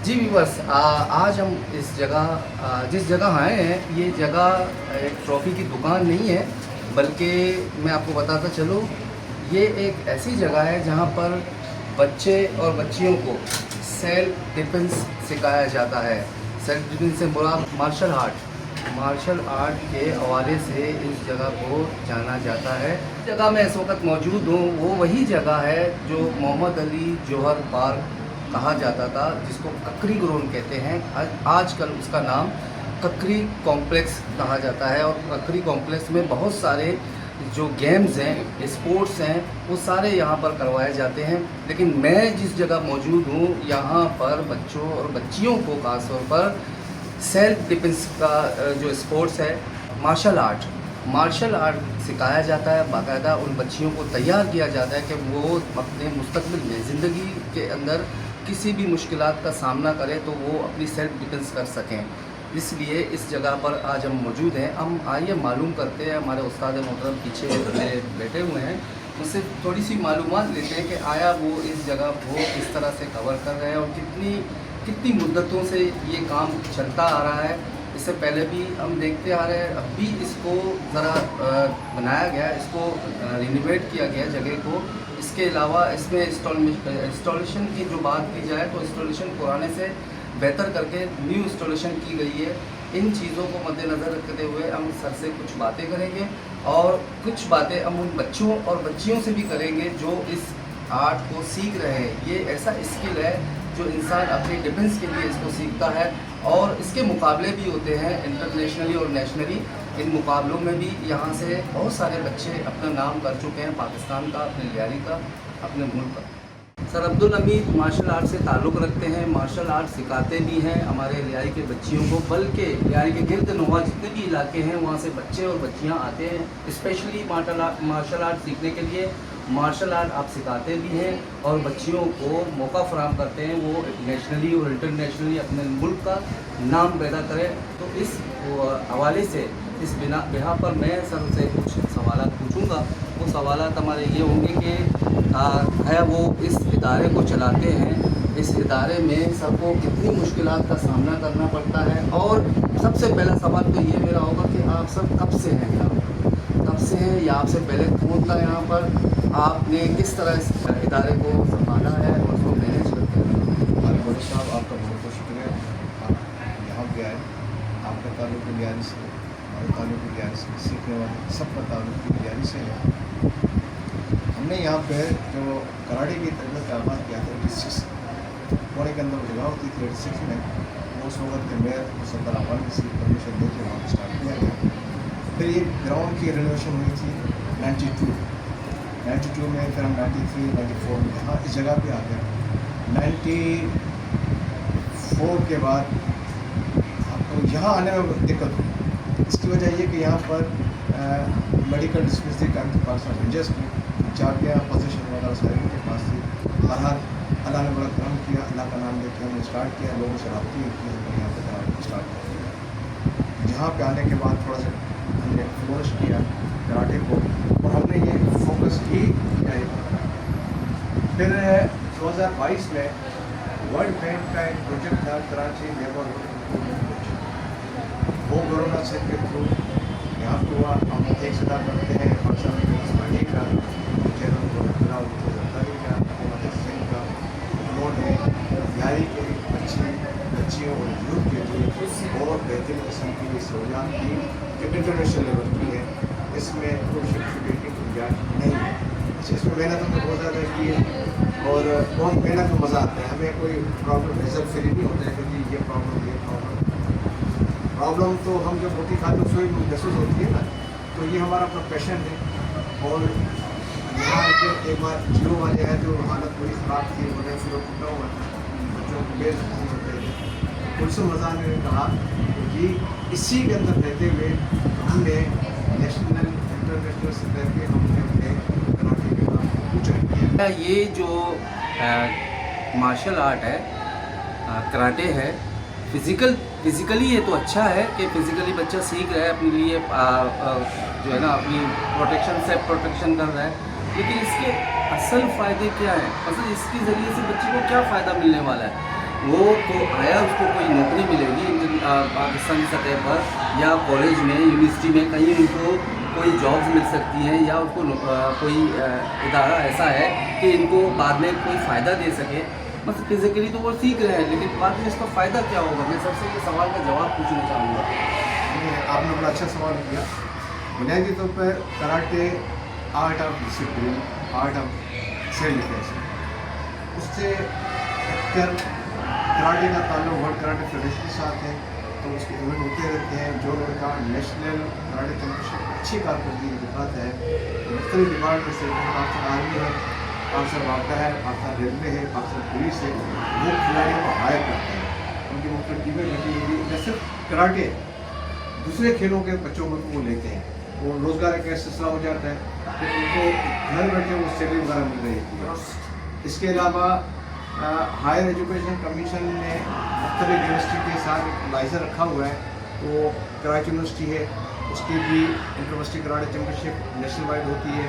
जी viewers, आज हम इस जगह जिस जगह आए हैं, ये जगह एक ट्रॉफ़ी की दुकान नहीं है, बल्कि मैं आपको बताता चलूँ, ये एक ऐसी जगह है जहाँ पर बच्चे और बच्चियों को सेल्फ डिफेंस सिखाया जाता है। सेल्फ डिफेंस से मुराद मार्शल आर्ट के हवाले से इस जगह को जाना जाता है। इस जगह में इस वक्त मौजूद हूँ, वो वही जगह है जो मोहम्मद अली जौहर पार्क कहा जाता था, जिसको ककरी ग्राउंड कहते हैं। आजकल उसका नाम ककरी कॉम्प्लेक्स कहा जाता है, और ककरी कॉम्प्लेक्स में बहुत सारे जो गेम्स हैं, स्पोर्ट्स हैं, वो सारे यहाँ पर करवाए जाते हैं। लेकिन मैं जिस जगह मौजूद हूँ, यहाँ पर बच्चों और बच्चियों को खास तौर पर सेल्फ डिफेंस का जो स्पोर्ट्स है, मार्शल आर्ट सिखाया जाता है। बाकायदा उन बच्चियों को तैयार किया जाता है कि वो अपने मुस्तकबिल में ज़िंदगी के अंदर किसी भी मुश्किलात का सामना करें तो वो अपनी सेल्फ डिफेंस कर सकें। इसलिए इस जगह पर आज हम मौजूद हैं। हम आइए मालूम करते हैं, हमारे उस्ताद मोहतरम पीछे मेरे बैठे हुए हैं, उससे थोड़ी सी मालूमात लेते हैं कि आया वो इस जगह को किस तरह से कवर कर रहे हैं और कितनी मुद्दतों से ये काम चलता आ रहा है। इससे पहले भी हम देखते आ रहे हैं, अब भी इसको ज़रा बनाया गया, इसको रिनोवेट किया गया जगह को। इसके अलावा इसमें इंस्टॉलेशन की जो बात की जाए तो इंस्टॉलेशन पुराने से बेहतर करके न्यू इंस्टॉलेशन की गई है। इन चीज़ों को मद्देनज़र रखते हुए हम सर से कुछ बातें करेंगे और कुछ बातें हम उन बच्चों और बच्चियों से भी करेंगे जो इस आर्ट को सीख रहे हैं। ये ऐसा स्किल है जो इंसान अपनी डिफेंस के लिए इसको सीखता है, और इसके मुकाबले भी होते हैं इंटरनेशनली और नेशनली। इन मुकाबलों में भी यहाँ से बहुत सारे बच्चे अपना नाम कर चुके हैं, पाकिस्तान का, अपने लियारी का, अपने मुल्क का। Sir Abdul Hamid martial art से ताल्लुक़ रखते हैं, मार्शल आर्ट सिखाते भी हैं हमारे लियारी के बच्चियों को, बल्कि लियारी के गिरद नवा जितने भी इलाके हैं वहाँ से बच्चे और बच्चियाँ आते हैं स्पेशली मार्शल आर्ट सीखने के लिए। मार्शल आर्ट आप सिखाते भी हैं और बच्चियों को मौका फराहम करते हैं वो नेशनली और इंटरनेशनली अपने मुल्क का नाम पैदा करें। तो इस हवाले से इस बिना पर मैं सर से कुछ सवाल पूछूंगा। वो सवाल हमारे ये होंगे कि है वो इस इदारे को चलाते हैं, इस इदारे में सबको कितनी मुश्किलात का सामना करना पड़ता है। और सबसे पहला सवाल तो ये मेरा होगा कि आप सब कब से हैं यहाँ पर, कब से हैं या आपसे पहले कौन था यहाँ पर, आपने किस तरह इस इदारे को संभाला है और उसको मैनेज करते हैं। बड़े साहब, आपका बहुत बहुत शुक्रिया। आप यहाँ पे आए, आपका ताल्लुक़ लियारी से, हमारे ताल्लुक़ लियारी से, सीखने वाले सबका ताल्लुक़ लियारी से है। हमने यहाँ पे जो कराटे की तरबियत का आगाज़ किया था 86 पुणे के अंदर जगह होती थी 86 में, वो उस वक्त के मेयर सत्तर अवान की परमिशन लेके वहाँ पर स्टार्ट किया गया। फिर ये ग्राउंड की रेनोवेशन हुई थी 92 में, फिर हम 93, 94 में यहाँ इस जगह पे आ गए। 94 के बाद आपको यहाँ आने में दिक्कत हुई। इसकी वजह ये कि यहाँ पर मेडिकल डिस्पेंसरी का पास रेंजर्स में जाके पोजीशन वगैरह सारी के पास थी। बहरहाल अल्लाह ने बड़ा करम किया, अल्लाह का नाम लेके हमने स्टार्ट किया, लोगों से रब्ता किया, हमने यहाँ पर कराटे स्टार्ट किया। यहाँ पे आने के बाद थोड़ा सा हमने फ्लोरिश किया कराटे को, और हमने ये फोकस ही किया। फिर 2022 में वर्ल्ड बैंक का एक प्रोजेक्ट था कराची नेबरहुड, वो कोरोना से के थ्रू यहाँ पर हुआ। हम एक सदा करते हैं पाकिस्तान का उन्होंने लियारी के बच्चियों और यूथ के लिए बहुत बेहतरीन किस्म की सहूलियात दी जो इंटरनेशनल लेवल की है। इसमें कोई सर्टिफिकेट नहीं है। इसमें मेहनत हमने बहुत ज़्यादा की है और बहुत मेहनत में मज़ा आता है। हमें कोई प्रॉब्लम रिजल्ट फ्री नहीं होता है क्योंकि ये प्रॉब्लम तो हम जब रोटी खाते हैं उसमें महसूस होती है ना, तो ये हमारा अपना पैशन है। और यहाँ एक बार जियो वाले हैं जो हालत बड़ी ख़राब थी, उन्हें फिर टूटा हुआ था, बच्चों को बेच नहीं होते थे। कुलसुम मज़ा ने कहा कि इसी के अंदर रहते हुए हमने नेशनल इंटरनेशनल सतह पे हमने अपने कराटे के नाम ऊँचा किया। ये जो मार्शल आर्ट है, कराटे है, फिज़िकली ये तो अच्छा है कि फिज़िकली बच्चा सीख रहा है, अपने लिए जो है ना अपनी प्रोटेक्शन कर रहा है। लेकिन इसके असल फ़ायदे क्या हैं, मतलब इसके ज़रिए से बच्चे को क्या फ़ायदा मिलने वाला है। वो तो आया उसको कोई नौकरी मिलेगी पाकिस्तान की सतह पर या कॉलेज में यूनिवर्सिटी में कहीं उनको कोई जॉब्स मिल सकती हैं या उनको कोई इदारा ऐसा है कि इनको बाद में कोई फ़ायदा दे सके। बस फिज़िकली तो वो सीख रहे हैं लेकिन बाद में इसका फ़ायदा क्या होगा? मैं सबसे ये सवाल का जवाब पूछना चाहूँगा। आपने बड़ा अच्छा सवाल किया। बुनियादी तौर पर karate art of discipline, art of self defence, उससे कराटे का ताल्लुक वर्ल्ड कराटे फेडरेशन के साथ है, तो उसके इवेंट होते रहते हैं। जो लड़का नेशनल कराटे चैंपियनशिप अच्छी कारकर्दगी दिखाता है तो मुख्तलिफ डिपार्टमेंट से, पाकिस्तान आर्मी है, पाकिस्तान वापदा है, पाकिस्तान रेलवे है, पाकिस्तान पुलिस है, वो खिलाड़ियों को हायर करते हैं। उनकी मुख्तलिफ टीमें बैठी हुई न सिर्फ कराटे, दूसरे खेलों के बच्चों को वो लेते हैं, वो रोज़गार का सिलसिला हो जाता है, तो उनको घर बैठे वो सैलरी वगैरह मिल रही है। इसके अलावा हायर एजुकेशन कमीशन ने मुख्तलिफ यूनिवर्सिटी के साथ एक लाइसेंस रखा हुआ है, तो कराची यूनिवर्सिटी है, उसकी भी इंटरयूनिवर्सिटी कराटे चैंपियनशिप नेशनल वाइड होती है।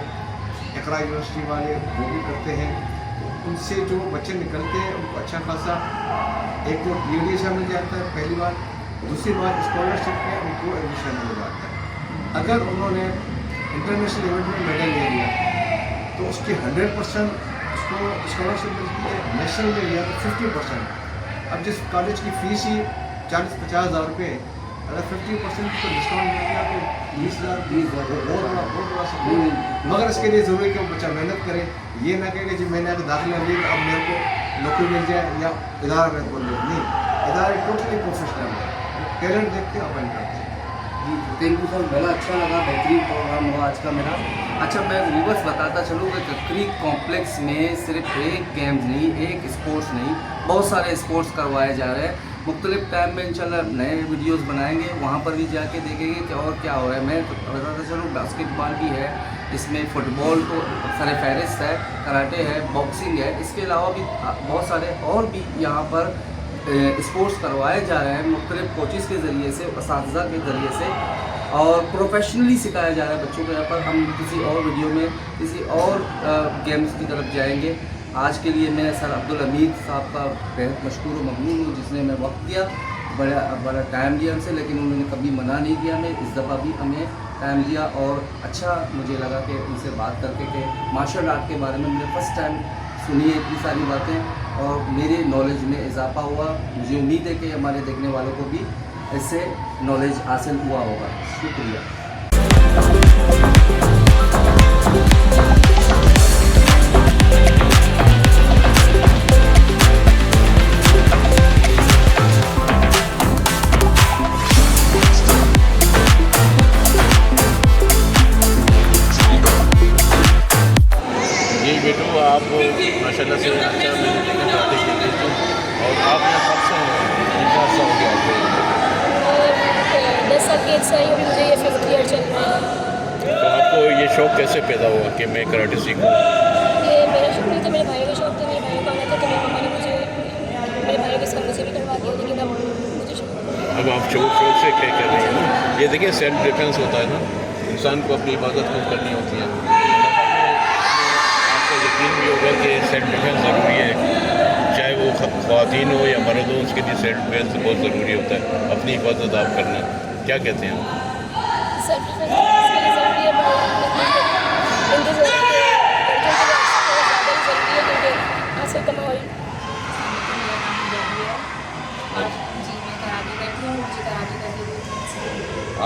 एकरा यूनिवर्सिटी वाले वो भी करते हैं, तो उनसे जो बच्चे निकलते हैं उनको अच्छा खासा एक तो टीएडीएस मिल जाता है पहली बार, दूसरी बात स्कॉलरशिप में उनको एडमिशन मिल जाता है। अगर उन्होंने इंटरनेशनल इवेंट में मेडल ले लिया तो उसकी 100% उसको स्कॉलरशिप मिलती है, नेशनल में लिया तो 50%। अब जिस कॉलेज की फ़ीस ही 40-50 हज़ार रुपये, अगर 50% को डिस्काउंट मिल गया तो 20,000 बहुत बड़ा सपोर्ट। मगर इसके लिए ज़रूरी है कि वो बच्चा मेहनत करे, ये ना कहे कि जी मैंने अगर दाखिला लिया अब मेरे को नौकरी मिल जाए या इदारा मेरे को ले, नहीं, इदारे टोटली प्रोफेशनल है, टैलेंट देखते अपॉइंट करते हैं। जी थैंक यू सर, बड़ा अच्छा लगा, बेहतरीन प्रोग्राम हुआ आज का मेरा। अच्छा मैं रिवर्स बताता चलूँ कि ककरी कॉम्प्लेक्स में सिर्फ एक गेम्स नहीं, एक स्पोर्ट्स नहीं, बहुत सारे स्पोर्ट्स करवाए जा रहे हैं। मुख्तलिफ टाइम में इंशाल्लाह नए वीडियोस बनाएंगे, वहाँ पर भी जाके देखेंगे कि और क्या हो रहा है। मैं बताता चलूँ बास्केटबॉल भी है, इसमें फ़ुटबॉल तो सर फहरिस्त है, कराटे है, बॉक्सिंग है, इसके अलावा भी बहुत सारे और भी यहाँ पर स्पोर्ट्स करवाए जा रहे हैं मुख्तलिफ कोचेज़ के ज़रिए से, असातिज़ा के ज़रिए से, और प्रोफेशनली सिखाया जा रहा है बच्चों को। यहाँ पर हम किसी और वीडियो में किसी और गेम्स की तरफ जाएंगे। आज के लिए मैं सर अब्दुल हमीद साहब का बेहद मशकूर व ममनून हूँ जिसने हमें वक्त दिया, बड़ा टाइम दिया हमसे, लेकिन उन्होंने कभी मना नहीं किया हमें। इस दफ़ा भी हमें टाइम दिया और अच्छा मुझे लगा कि उनसे बात करके कि मार्शल आर्ट के बारे में मैंने फ़र्स्ट टाइम सुनी है इतनी सारी बातें और मेरे नॉलेज में इजाफा हुआ। मुझे उम्मीद है कि हमारे देखने वालों को भी इससे नॉलेज हासिल हुआ होगा। शुक्रिया। बेटू आप माशाल्लाह से अच्छा मैंने देखा कराटे खेलते थे और आप यहाँ कब से कितना अर्सा हो गया आपको? 10 साल की एज से आई अभी मुझे ये 5th ईयर चल रहा है। तो आपको ये शौक़ कैसे पैदा हुआ कि मैं कराटे सीखूँ? ये मेरा शौक़ नहीं था, मेरे भाई का शौक़ था। मेरे भाई को आना था तो मेरे पापा ने मुझे मेरे भाई के साथ मुझे भी करवा दिया, लेकिन अब मुझे अब आप शौक़ से क्या कर रहे हैं ना, ये देखिए सेल्फ डिफेंस होता है ना, इंसान को अपनी हिफाजत खुद करनी होती है। आपको यकीन भी होगा कि सेल्फ डिफेंस ज़रूरी है, चाहे वो ख़वातीन हो या मर्द हो, उसके लिए सेल्फ डिफेंस बहुत ज़रूरी होता है, अपनी हिफाजत आप करना। क्या कहते हैं आप? सेल्फ डिफेंस इसके लिए ज़रूरी है, इनकी ज़रूरत है, ज़्यादा ही ज़रूरी है क्योंकि आजकल का माहौल। जी मैं कराटे करती हूँ, मुझे कराटे करती हूँ।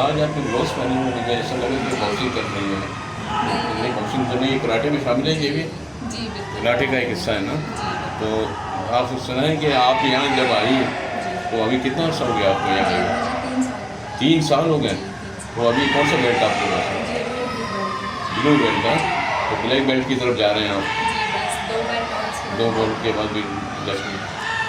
आज आपके ग्लोव्स पहने हुए मुझे ऐसा लगा कि बॉक्सिंग कर रही है, नहीं बॉक्सिंग तो नहीं, कराटे में शामिल है ये भी? जी बिल्कुल, कराटे का एक हिस्सा है ना। जी तो आप सुना है कि आप यहाँ जब आई तो अभी कितना अर्सा हो गया आपको यहाँ आए? मुझे 3 साल हो गए। तो अभी कौन सा बेल्ट आपके पास है? ब्लू बेल्ट का, तो ब्लैक बेल्ट की तरफ जा रहे हैं आप? बस 2 बेल्ट और से। 2 बेल्ट के बाद भी 10 मिनट।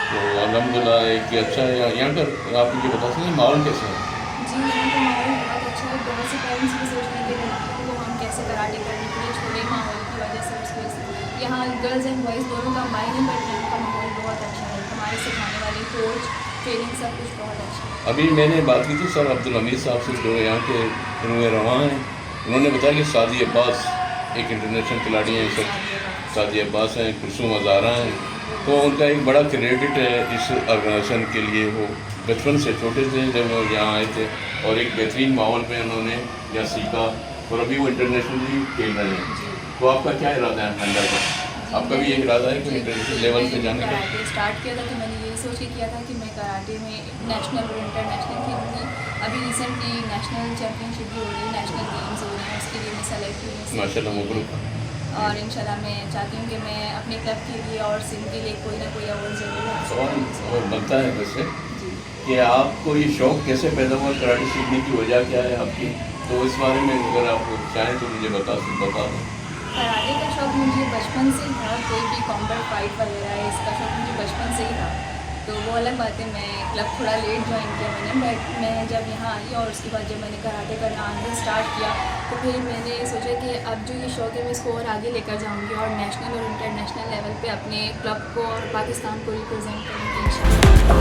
तो अल्हम्दुलिल्लाह एक अच्छा है। यहाँ पर आप मुझे बता सकते हैं माहौल कैसा है? जी यहाँ का माहौल बहुत अच्छा है। बहुत से पेरेंट्स भी सोच रहे थे कि वो हम कैसे कराटे करने के लिए छोड़े, माहौल की वजह से उसकी वजह से यहाँ गर्ल्स एंड बॉयज़ दोनों का मायने, बट यहाँ का माहौल बहुत अच्छा है। हमारे सिखाने वाले कोच, ट्रेनिंग, सब कुछ बहुत अच्छा है। अभी मैंने बात की थी सर अब्दुल हमीद साहब से जो यहाँ के रुए रवां हैं, उन्होंने बताया कि सादी अब्बास एक इंटरनेशनल खिलाड़ी हैं, सर सादी अब्बास हैं, कुलसूम हज़ारा हैं, तो उनका एक बड़ा क्रेडिट है इस ऑर्गेनाइजेशन के लिए। वो बचपन से छोटे से जब वो यहाँ आए थे और एक बेहतरीन माहौल में उन्होंने यहाँ सीखा और अभी वो इंटरनेशनली खेल रहे हैं। तो आपका क्या इरादा है अंदर का? आपका भी एक इरादा है कि इंटरनेशनल लेवल पे जाने का? कराटे स्टार्ट किया था तो मैंने ये सोच के किया था कि मैं कराटे में नेशनल और इंटरनेशनल खेलूँगी। अभी रिसेंटली नेशनल चैम्पियनशिप भी हो रही है, नेशनल गेम्स हो रहे हैं, उसके लिए मैं सेलेक्ट हुई माशाल्लाह मबरूक। और इंशाल्लाह मैं चाहती हूँ कि मैं अपने क्लब के लिए और सिंध के लिए कोई ना कोई अवार्ड ज़रूर हासिल करूँ। और बनता है वैसे जी। कि आपको ये शौक़ कैसे पैदा हुआ, कराटे सीखने की वजह क्या है आपकी? तो इस बारे में अगर आप चाहें तो मुझे बता दें। कराटे का शौक़ मुझे बचपन से ही था, कोई भी कॉम्बैट फाइट वगैरह है इसका शौक़ मुझे बचपन से ही था। तो वो अलग बात है, मैं क्लब थोड़ा लेट ज्वाइन किया मैंने, बट मैं जब यहाँ आई और उसके बाद जब मैंने कराटे करना आगे स्टार्ट किया तो फिर मैंने सोचा कि अब जो ये शौक़ है मैं इसको और आगे लेकर जाऊँगी और नेशनल और इंटरनेशनल लेवल पे अपने क्लब को और पाकिस्तान को रिप्रेजेंट करूँगी इंशाल्लाह।